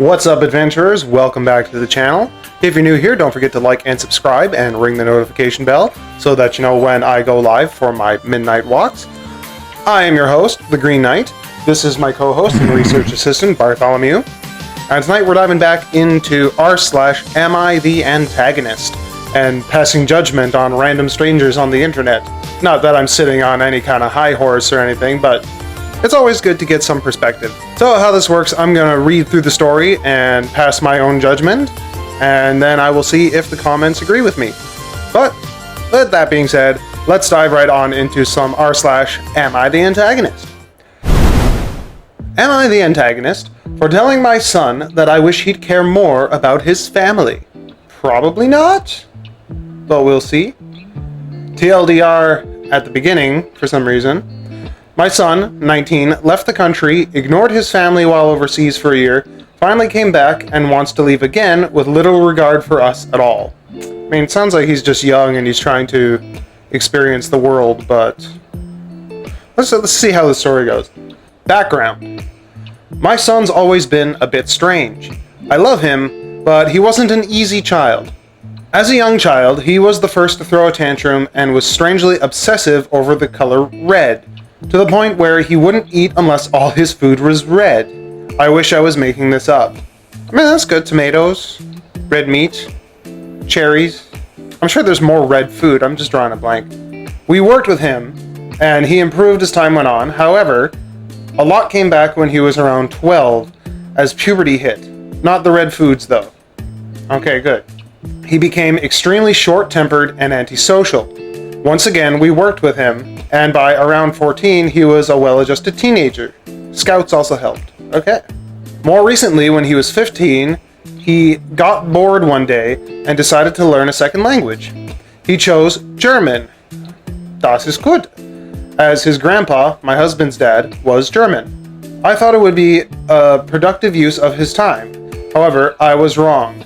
What's up, adventurers? Welcome back to the channel. If you're new here, don't forget to like and subscribe and ring the notification bell so that you know when I go live for my midnight walks. I am your host, the Green Knight. This is my co-host and research assistant, Bartholomew. And tonight we're diving back into r/Am I the Antagonist and passing judgment on random strangers on the internet. Not that I'm sitting on any kind of high horse or anything, but it's always good to get some perspective. So how this works, I'm going to read through the story and pass my own judgment, and then I will see if the comments agree with me. But with that being said, let's dive right on into some r/Am I the Antagonist? Am I the antagonist for telling my son that I wish he'd care more about his family? Probably not, but we'll see. TLDR at the beginning, for some reason. My son, 19, left the country, ignored his family while overseas for a year, finally came back and wants to leave again with little regard for us at all. I mean, it sounds like he's just young and he's trying to experience the world, but let's see how the story goes. Background. My son's always been a bit strange. I love him, but he wasn't an easy child. As a young child, he was the first to throw a tantrum and was strangely obsessive over the color red, to the point where he wouldn't eat unless all his food was red. I wish I was making this up. I mean, that's good. Tomatoes, red meat, cherries. I'm sure there's more red food. I'm just drawing a blank. We worked with him, and he improved as time went on. However, a lot came back when he was around 12, as puberty hit. Not the red foods, though. Okay, good. He became extremely short-tempered and antisocial. Once again, we worked with him, and by around 14, he was a well-adjusted teenager. Scouts also helped. Okay. More recently, when he was 15, he got bored one day and decided to learn a second language. He chose German. Das ist gut, as his grandpa, my husband's dad, was German. I thought it would be a productive use of his time. However, I was wrong.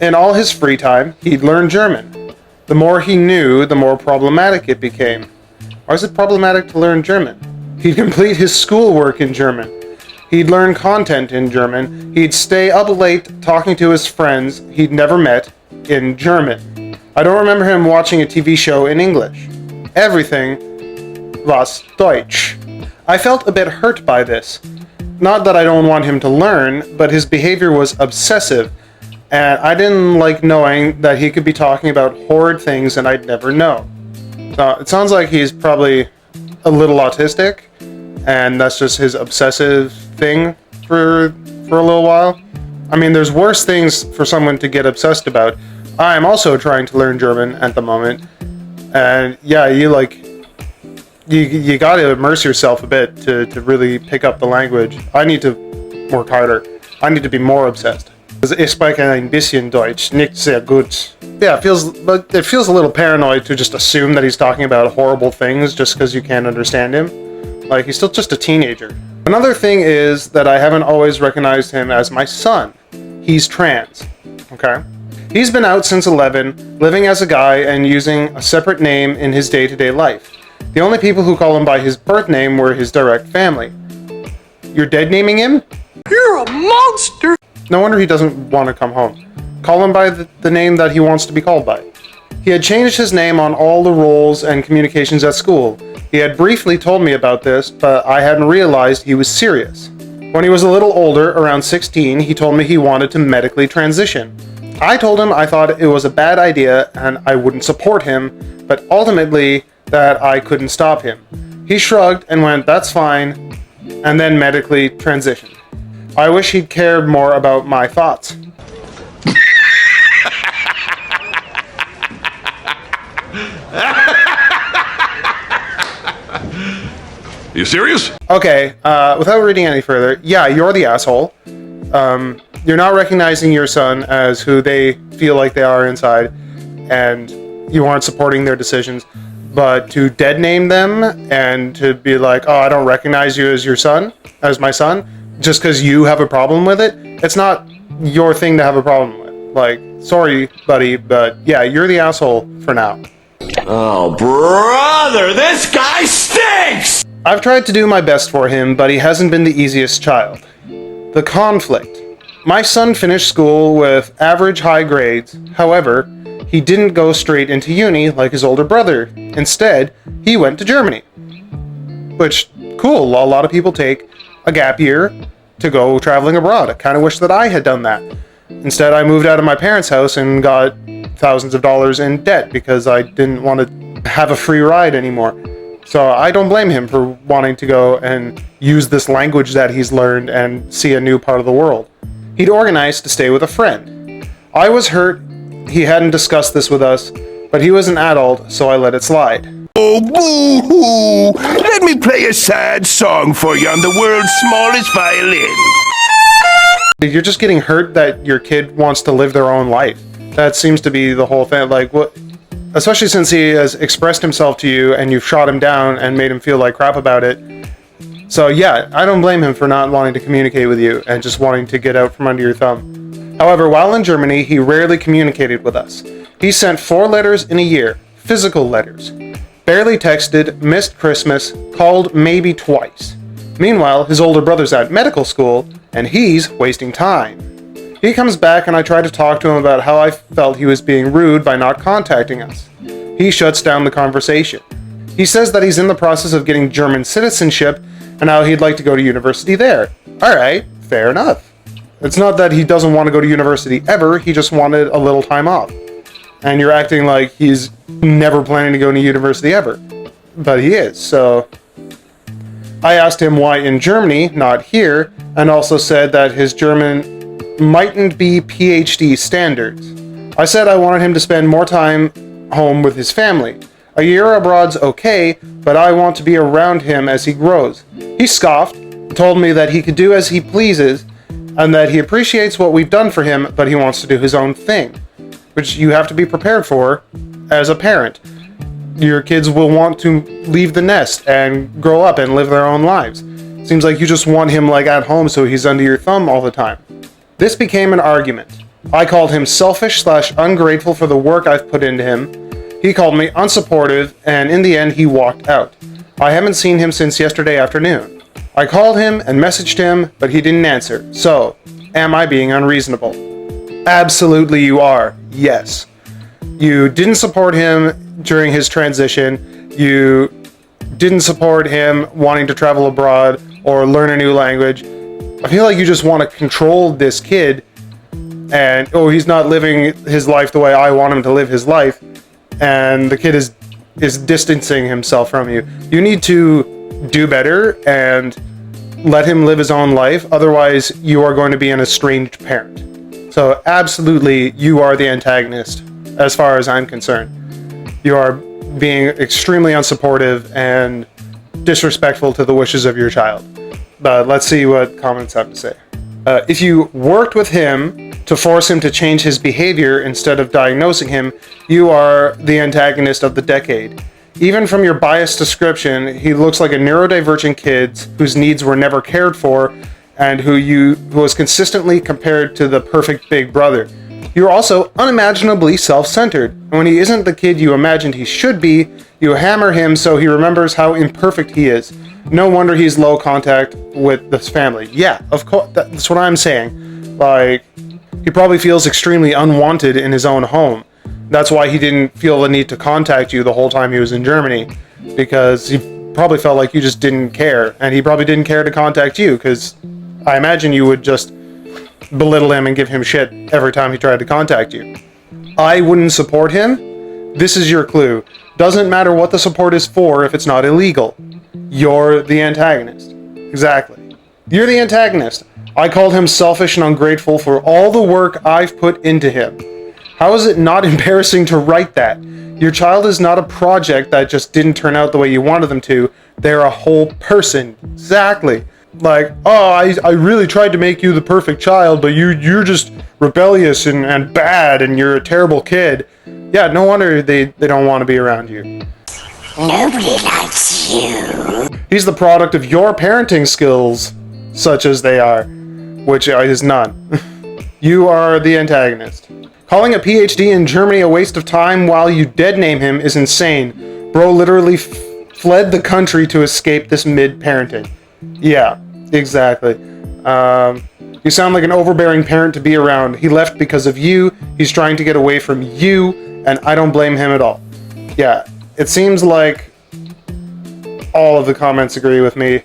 In all his free time, he'd learn German. The more he knew, the more problematic it became. Why is it problematic to learn German? He'd complete his schoolwork in German. He'd learn content in German. He'd stay up late talking to his friends he'd never met in German. I don't remember him watching a TV show in English. Everything was Deutsch. I felt a bit hurt by this. Not that I don't want him to learn, but his behavior was obsessive, and I didn't like knowing that he could be talking about horrid things and I'd never know. It sounds like he's probably a little autistic, and that's just his obsessive thing for a little while. I mean, there's worse things for someone to get obsessed about. I am also trying to learn German at the moment, and yeah, you gotta immerse yourself a bit to really pick up the language. I need to work harder. I need to be more obsessed. Ich spreche ein bisschen Deutsch, nicht sehr gut. Yeah, it feels a little paranoid to just assume that he's talking about horrible things just because you can't understand him. Like, he's still just a teenager. Another thing is that I haven't always recognized him as my son. He's trans, okay? He's been out since 11, living as a guy and using a separate name in his day-to-day life. The only people who call him by his birth name were his direct family. You're dead naming him? You're a monster! No wonder he doesn't want to come home. Call him by the name that he wants to be called by. He had changed his name on all the roles and communications at school. He had briefly told me about this, but I hadn't realized he was serious. When he was a little older, around 16, he told me he wanted to medically transition. I told him I thought it was a bad idea and I wouldn't support him, but ultimately that I couldn't stop him. He shrugged and went, "That's fine," and then medically transitioned. I wish he'd cared more about my thoughts. You serious? Okay, without reading any further, yeah, you're the asshole. You're not recognizing your son as who they feel like they are inside, and you aren't supporting their decisions. But to dead name them and to be like, "Oh, I don't recognize you as your son, as my son," just because you have a problem with it, it's not your thing to have a problem with. Like, sorry, buddy, but yeah, you're the asshole for now. Oh, brother, this guy stinks! I've tried to do my best for him, but he hasn't been the easiest child. The conflict. My son finished school with average high grades. However, he didn't go straight into uni like his older brother. Instead, he went to Germany. Which, cool, a lot of people take a gap year to go traveling abroad. I kind of wish that I had done that. Instead, I moved out of my parents' house and got thousands of dollars in debt because I didn't want to have a free ride anymore. So I don't blame him for wanting to go and use this language that he's learned and see a new part of the world. He'd organized to stay with a friend. I was hurt he hadn't discussed this with us, but he was an adult, so I let it slide. Oh, boo-hoo! Let me play a sad song for you on the world's smallest violin. You're just getting hurt that your kid wants to live their own life. That seems to be the whole thing. Like, what? Especially since he has expressed himself to you and you've shot him down and made him feel like crap about it. So yeah, I don't blame him for not wanting to communicate with you and just wanting to get out from under your thumb. However, while in Germany, he rarely communicated with us. He sent 4 letters in a year, physical letters. Barely texted, missed Christmas, called maybe twice. Meanwhile, his older brother's at medical school, and he's wasting time. He comes back and I try to talk to him about how I felt he was being rude by not contacting us. He shuts down the conversation. He says that he's in the process of getting German citizenship and how he'd like to go to university there. Alright, fair enough. It's not that he doesn't want to go to university ever, he just wanted a little time off. And you're acting like he's never planning to go to university ever. But he is, so... I asked him why in Germany, not here, and also said that his German mightn't be PhD standards. I said I wanted him to spend more time home with his family. A year abroad's okay, but I want to be around him as he grows. He scoffed, told me that he could do as he pleases, and that he appreciates what we've done for him, but he wants to do his own thing. Which you have to be prepared for as a parent. Your kids will want to leave the nest and grow up and live their own lives. Seems like you just want him like at home so he's under your thumb all the time. This became an argument. I called him selfish/ungrateful for the work I've put into him. He called me unsupportive, and in the end he walked out. I haven't seen him since yesterday afternoon. I called him and messaged him, but he didn't answer. So, am I being unreasonable? Absolutely you are. Yes. You didn't support him during his transition. You didn't support him wanting to travel abroad or learn a new language. I feel like you just want to control this kid and, oh, he's not living his life the way I want him to live his life, and the kid is distancing himself from you. You need to do better and let him live his own life, otherwise you are going to be an estranged parent. So absolutely, you are the antagonist, as far as I'm concerned. You are being extremely unsupportive and disrespectful to the wishes of your child. But let's see what comments have to say. If you worked with him to force him to change his behavior instead of diagnosing him, you are the antagonist of the decade. Even from your biased description, he looks like a neurodivergent kid whose needs were never cared for and who was consistently compared to the perfect big brother. You're also unimaginably self-centered, and when he isn't the kid you imagined he should be, you hammer him so he remembers how imperfect he is. No wonder he's low contact with this family. Yeah, of course, that's what I'm saying. Like, he probably feels extremely unwanted in his own home. That's why he didn't feel the need to contact you the whole time he was in Germany, because he probably felt like you just didn't care, and he probably didn't care to contact you, because I imagine you would just belittle him and give him shit every time he tried to contact you. I wouldn't support him. This is your clue. Doesn't matter what the support is for if it's not illegal. You're the antagonist. Exactly. You're the antagonist. I called him selfish and ungrateful for all the work I've put into him. How is it not embarrassing to write that? Your child is not a project that just didn't turn out the way you wanted them to. They're a whole person. Exactly. Like, oh, I really tried to make you the perfect child, but you're just rebellious and bad, and you're a terrible kid. Yeah, no wonder they don't want to be around you. Nobody likes you. He's the product of your parenting skills, such as they are, which is none. You are the antagonist. Calling a PhD in Germany a waste of time while you dead name him is insane. Bro literally fled the country to escape this mid-parenting. Yeah, exactly. You sound like an overbearing parent to be around. He left because of you. He's trying to get away from you, and I don't blame him at all. Yeah, it seems like all of the comments agree with me.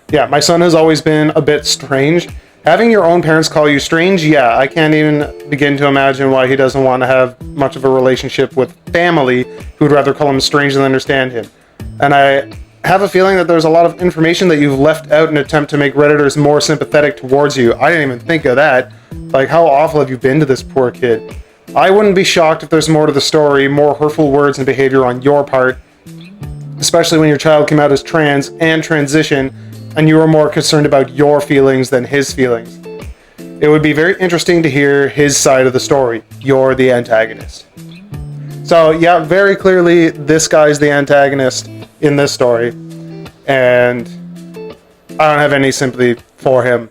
Yeah, my son has always been a bit strange. Having your own parents call you strange, yeah, I can't even begin to imagine why he doesn't want to have much of a relationship with family who would rather call him strange than understand him. And I have a feeling that there's a lot of information that you've left out in an attempt to make Redditors more sympathetic towards you. I didn't even think of that. Like, how awful have you been to this poor kid? I wouldn't be shocked if there's more to the story, more hurtful words and behavior on your part, especially when your child came out as trans and transition, and you were more concerned about your feelings than his feelings. It would be very interesting to hear his side of the story. You're the antagonist. So yeah, very clearly this guy's the antagonist in this story, and I don't have any sympathy for him.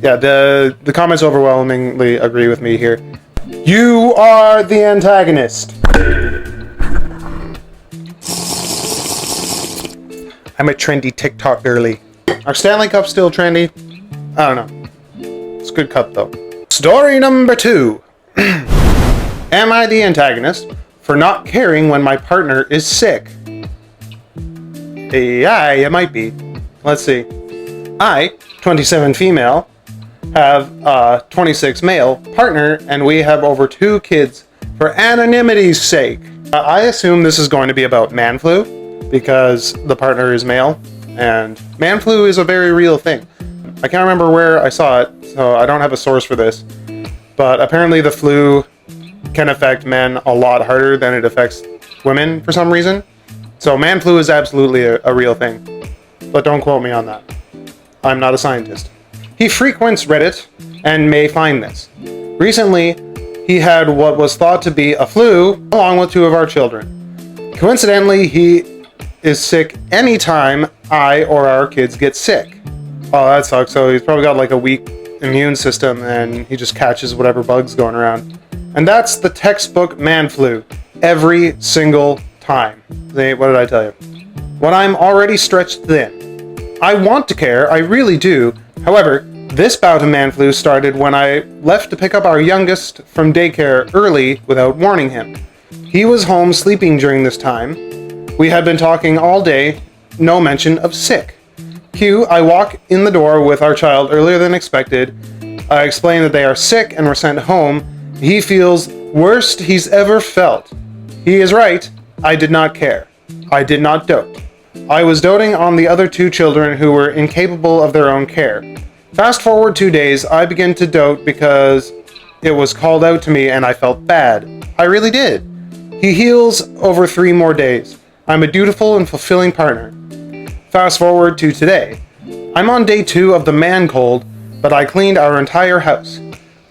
Yeah, the comments overwhelmingly agree with me here. You are the antagonist. I'm a trendy TikTok girly. Are Stanley Cups still trendy? I don't know. It's a good cup though. Story number 2. Am I the antagonist for not caring when my partner is sick? Yeah, it might be. Let's see. I, 27 female, have a 26 male partner, and we have over 2 kids. For anonymity's sake, I assume this is going to be about man flu, because the partner is male, and man flu is a very real thing. I can't remember where I saw it, so I don't have a source for this, but apparently the flu can affect men a lot harder than it affects women for some reason. So man flu is absolutely a real thing, but don't quote me on that. I'm not a scientist. He frequents Reddit and may find this. Recently, he had what was thought to be a flu along with 2 of our children. Coincidentally, he is sick anytime I or our kids get sick. Oh, that sucks. So he's probably got like a weak immune system and he just catches whatever bug's going around. And that's the textbook man flu. Every single time. What did I tell you? When I'm already stretched thin. I want to care, I really do. However, this bout of man flu started when I left to pick up our youngest from daycare early without warning him. He was home sleeping during this time. We had been talking all day, no mention of sick. Cue, I walk in the door with our child earlier than expected. I explain that they are sick and were sent home. He feels worst he's ever felt. He is right. I did not care. I did not dote. I was doting on the other 2 children who were incapable of their own care. Fast forward 2 days, I began to dote because it was called out to me and I felt bad. I really did. He heals over 3 more days. I'm a dutiful and fulfilling partner. Fast forward to today. I'm on day 2 of the man cold, but I cleaned our entire house.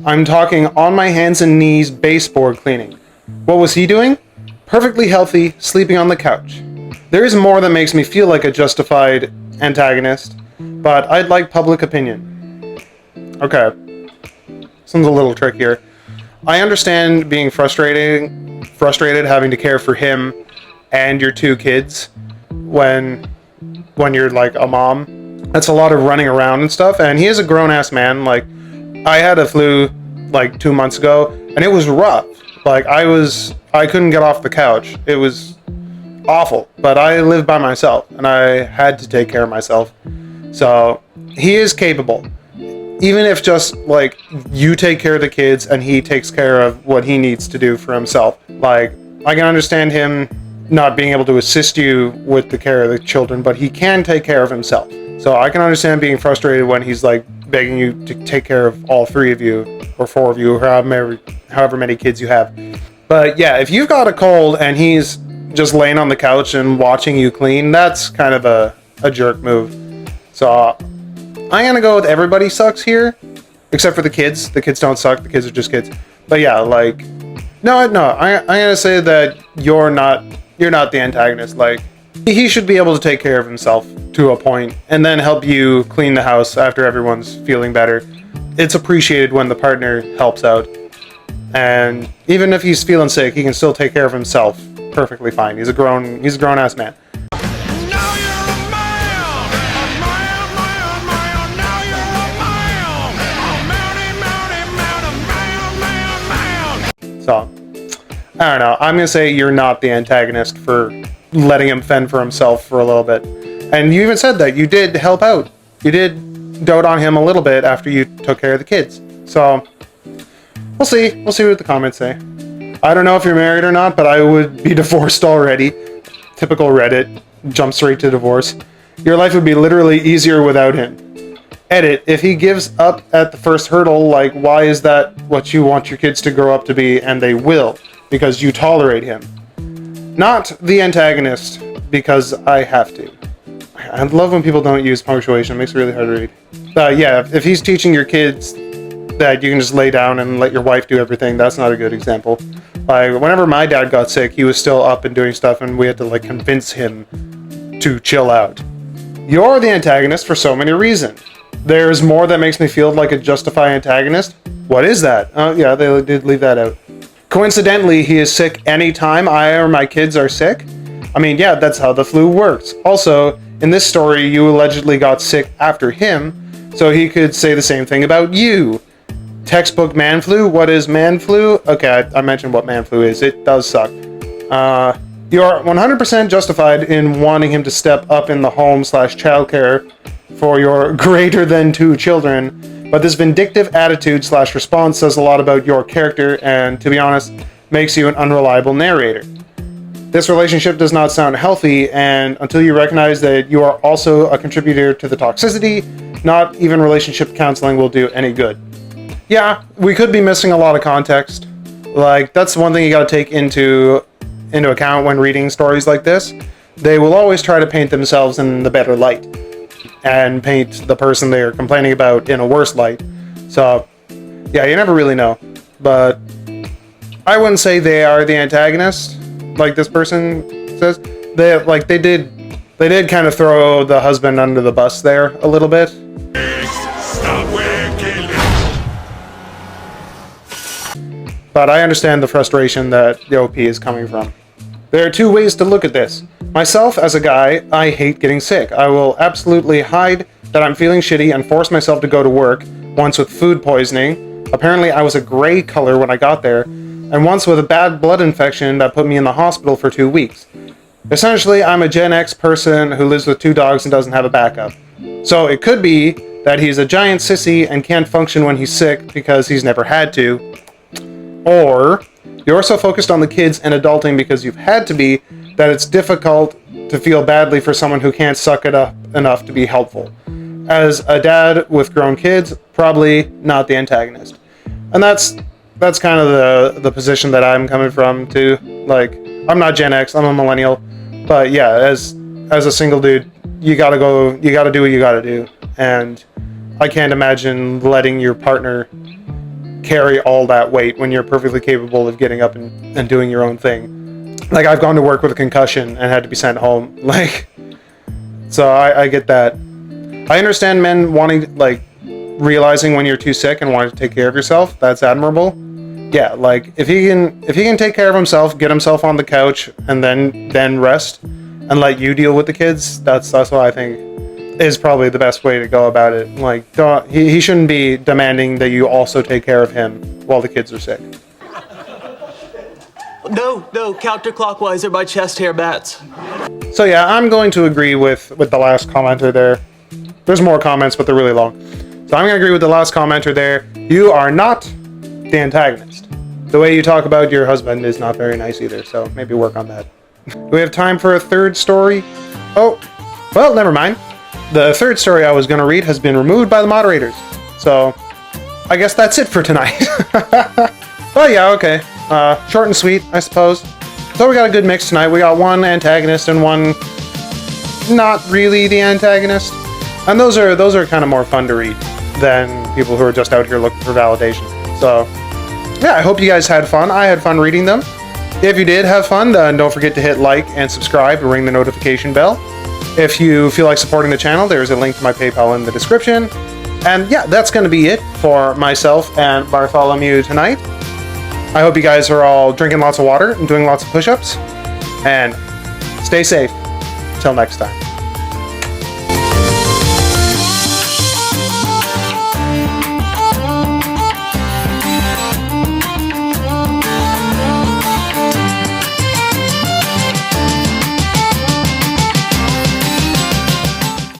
I'm talking on my hands and knees baseboard cleaning. What was he doing? Perfectly healthy, sleeping on the couch. There is more that makes me feel like a justified antagonist, but I'd like public opinion. Okay. This one's a little trickier. I understand being frustrated having to care for him and your 2 kids when you're like a mom. That's a lot of running around and stuff, and he is a grown-ass man. Like, I had a flu like 2 months ago, and it was rough. Like, I couldn't get off the couch. It was awful, but I live by myself, and I had to take care of myself. So, he is capable. Even if just, like, you take care of the kids, and he takes care of what he needs to do for himself. Like, I can understand him not being able to assist you with the care of the children, but he can take care of himself. So I can understand being frustrated when he's like begging you to take care of all 3 of you, or 4 of you, or however many kids you have. But yeah, if you've got a cold and he's just laying on the couch and watching you clean, that's kind of a jerk move. So I'm gonna go with everybody sucks here, except for the kids. The kids don't suck, the kids are just kids. But yeah, like, no, I'm gonna say that you're not the antagonist. Like, he should be able to take care of himself to a point, and then help you clean the house after everyone's feeling better. It's appreciated when the partner helps out. And even if he's feeling sick, he can still take care of himself perfectly fine. He's a grown-ass man. So, I don't know. I'm going to say you're not the antagonist for letting him fend for himself for a little bit. And you even said that you did help out. You did dote on him a little bit after you took care of the kids. So, we'll see. We'll see what the comments say. I don't know if you're married or not, but I would be divorced already. Typical Reddit. Jump straight to divorce. Your life would be literally easier without him. Edit. If he gives up at the first hurdle, like, why is that what you want your kids to grow up to be? And they will. Because you tolerate him. Not the antagonist, because I have to. I love when people don't use punctuation. It makes it really hard to read. Yeah, if he's teaching your kids that you can just lay down and let your wife do everything, that's not a good example. Like, whenever my dad got sick, he was still up and doing stuff, and we had to, like, convince him to chill out. You're the antagonist for so many reasons. There's more that makes me feel like a justified antagonist. What is that? Oh, yeah, they did leave that out. Coincidentally, he is sick anytime I or my kids are sick. I mean, yeah, that's how the flu works. Also, in this story, you allegedly got sick after him, so he could say the same thing about you. Textbook man flu? What is man flu? Okay, I mentioned what man flu is. It does suck. You are 100% justified in wanting him to step up in the home/childcare for your greater than 2 children, but this vindictive attitude / response says a lot about your character and, to be honest, makes you an unreliable narrator. This relationship does not sound healthy, and until you recognize that you are also a contributor to the toxicity, not even relationship counseling will do any good. Yeah, we could be missing a lot of context. Like, that's one thing you gotta take into account when reading stories like this. They will always try to paint themselves in the better light and paint the person they're complaining about in a worse light. So, yeah, you never really know. But I wouldn't say they are the antagonist, like this person says. They did kind of throw the husband under the bus there a little bit. But I understand the frustration that the OP is coming from. There are 2 ways to look at this. Myself, as a guy, I hate getting sick. I will absolutely hide that I'm feeling shitty and force myself to go to work, once with food poisoning. Apparently I was a gray color when I got there, and once with a bad blood infection that put me in the hospital for 2 weeks. Essentially, I'm a Gen X person who lives with 2 dogs and doesn't have a backup. So it could be that he's a giant sissy and can't function when he's sick because he's never had to. Or you're so focused on the kids and adulting because you've had to be that it's difficult to feel badly for someone who can't suck it up enough to be helpful. As a dad with grown kids, probably not the antagonist. And that's kind of the position that I'm coming from too. Like, I'm not Gen X, I'm a millennial. But yeah, as a single dude, you gotta do what you gotta do. And I can't imagine letting your partner carry all that weight when you're perfectly capable of getting up and doing your own thing. Like, I've gone to work with a concussion and had to be sent home. Like, so I get that. I understand men wanting, like, realizing when you're too sick and wanting to take care of yourself. That's admirable. Yeah, like, if he can take care of himself, get himself on the couch, and then rest and let you deal with the kids, that's what I think is probably the best way to go about it. Like, he shouldn't be demanding that you also take care of him while the kids are sick. No, counterclockwise or my chest hair bats. So yeah, I'm going to agree with the last commenter there. There's more comments, but they're really long. So I'm going to agree with the last commenter there. You are not the antagonist. The way you talk about your husband is not very nice either, so maybe work on that. Do we have time for a third story? Oh, well, never mind. The third story I was going to read has been removed by the moderators. So, I guess that's it for tonight. Oh yeah, okay. Short and sweet, I suppose. So we got a good mix tonight. We got one antagonist and one not really the antagonist. And those are kind of more fun to read than people who are just out here looking for validation. So, yeah, I hope you guys had fun. I had fun reading them. If you did have fun, then don't forget to hit like and subscribe and ring the notification bell. If you feel like supporting the channel, there's a link to my PayPal in the description. And yeah, that's going to be it for myself and Bartholomew tonight. I hope you guys are all drinking lots of water and doing lots of push-ups. And stay safe. Till next time.